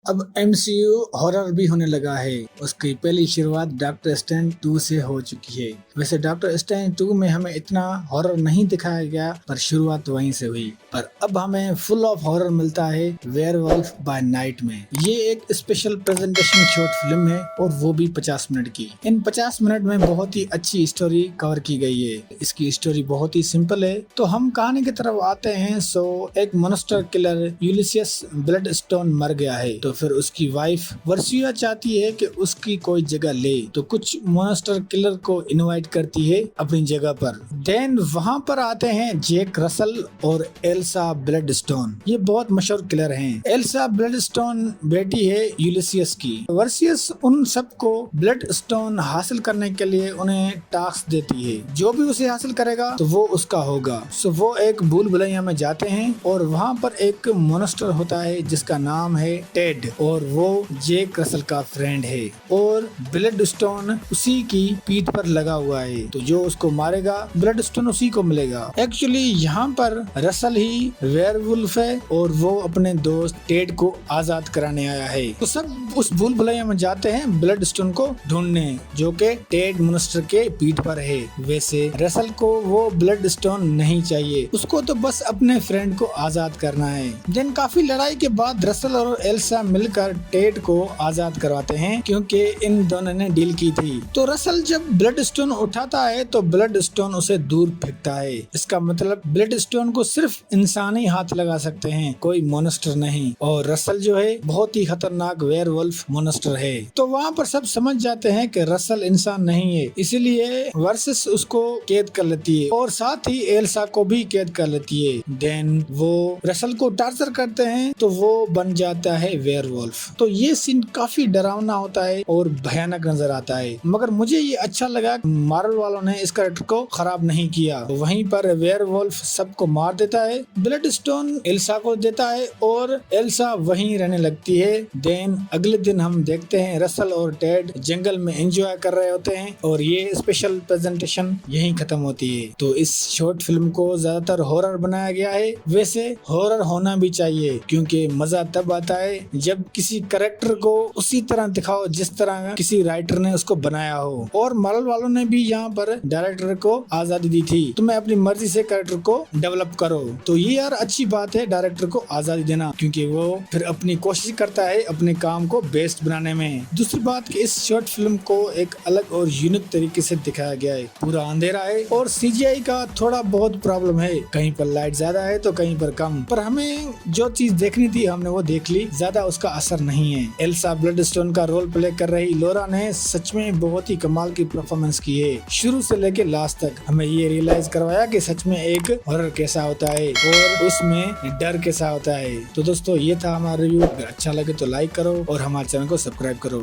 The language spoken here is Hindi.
अब MCU हॉरर भी होने लगा है। उसकी पहली शुरुआत डॉक्टर स्ट्रेंज 2 से हो चुकी है। वैसे डॉक्टर स्ट्रेंज 2 में हमें इतना हॉरर नहीं दिखाया गया, पर शुरुआत वहीं से हुई। पर अब हमें फुल ऑफ हॉरर मिलता है वेयरवुल्फ बाय नाइट में। ये एक स्पेशल प्रेजेंटेशन शॉर्ट फिल्म है और वो भी 50 मिनट की। इन 50 मिनट में बहुत ही अच्छी स्टोरी कवर की गई है। इसकी स्टोरी बहुत ही सिंपल है। तो हम कहानी की तरफ आते हैं। सो एक मॉन्स्टर किलर यूलिसियस ब्लडस्टोन मर गया है, तो फिर उसकी वाइफ वर्सिया चाहती है कि उसकी कोई जगह ले, तो कुछ मॉन्स्टर किलर को इनवाइट करती है अपनी जगह पर। देन वहाँ पर आते हैं जैक रसल और एल्सा ब्लडस्टोन। ये बहुत मशहूर किलर हैं। एल्सा ब्लडस्टोन बेटी है यूलिसियस की। वर्सियस उन सबको ब्लडस्टोन हासिल करने के लिए उन्हें टास्क देती है। जो भी उसे हासिल करेगा तो वो उसका होगा। सो वो एक भूल भुलैया में जाते हैं और वहाँ पर एक मॉन्स्टर होता है जिसका नाम है टेड, और वो जैक रसल का फ्रेंड है और ब्लडस्टोन उसी की पीठ पर लगा हुआ है। तो जो उसको मारेगा ब्लडस्टोन उसी को मिलेगा। एक्चुअली यहाँ पर रसल ही वेयरवुल्फ है और वो अपने दोस्त टेड को आजाद कराने आया है। तो सब उस भूल भुलैया में जाते हैं ब्लडस्टोन को ढूंढने, जो के टेड मॉन्स्टर के पीठ पर है। वैसे रसल को वो ब्लडस्टोन नहीं चाहिए, उसको तो बस अपने फ्रेंड को आजाद करना है। देन काफी लड़ाई के बाद रसल और एल्सा मिलकर टेड को आजाद करवाते हैं, क्योंकि इन दोनों ने डील की थी। तो रसल जब ब्लडस्टोन उठाता है तो ब्लडस्टोन उसे दूर फेंकता है। इसका मतलब ब्लडस्टोन को सिर्फ इंसान ही हाथ लगा सकते हैं, कोई मॉन्स्टर नहीं। और रसल जो है बहुत ही खतरनाक वेयरवुल्फ मॉन्स्टर है। तो वहाँ पर सब समझ जाते हैं कि रसल इंसान नहीं है, इसलिए वर्सेस उसको कैद कर लेती है और साथ ही एल्सा को भी कैद कर लेती है। देन वो रसल को टार्चर करते हैं तो वो बन जाता है वेयरवुल्फ। तो ये सीन काफी डरावना होता है और भयानक नजर आता है, मगर मुझे ये अच्छा लगा मार्वल वालों ने इस कैरेक्टर को खराब नहीं किया। तो वहीं पर वेयरवुल्फ सबको मार देता है, ब्लडस्टोन एल्सा को देता है और एल्सा वहीं रहने लगती है। देन अगले दिन हम देखते हैं रसल और टेड जंगल में एंजॉय कर रहे होते हैं और ये स्पेशल प्रेजेंटेशन यहीं खत्म होती है। तो इस शॉर्ट फिल्म को ज्यादातर हॉरर बनाया गया है। वैसे हॉरर होना भी चाहिए, क्योंकि मजा तब आता है जब किसी कैरेक्टर को उसी तरह दिखाओ जिस तरह किसी राइटर ने उसको बनाया हो। और मार्वल वालों ने भी यहाँ पर डायरेक्टर को आजादी दी थी, तुम्हें अपनी मर्जी से कैरेक्टर को डेवलप करो। तो ये यार अच्छी बात है डायरेक्टर को आजादी देना, क्योंकि वो फिर अपनी कोशिश करता है अपने काम को बेस्ट बनाने में। दूसरी बात कि इस शॉर्ट फिल्म को एक अलग और यूनिक तरीके से दिखाया गया है। पूरा अंधेरा है और CGI का थोड़ा बहुत प्रॉब्लम है, कहीं पर लाइट ज्यादा है तो कहीं पर कम, पर हमें जो चीज देखनी थी हमने वो देख ली, ज्यादा उसका असर नहीं है। एल्सा ब्लडस्टोन का रोल प्ले कर रही लॉरा ने सच में बहुत ही कमाल की परफॉर्मेंस की है। शुरू से लेके लास्ट तक हमें ये रियलाइज करवाया कि सच में एक हॉरर कैसा होता है और उसमें डर कैसा होता है। तो दोस्तों ये था हमारा रिव्यू। अगर अच्छा लगे तो लाइक करो और हमारे चैनल को सब्सक्राइब करो।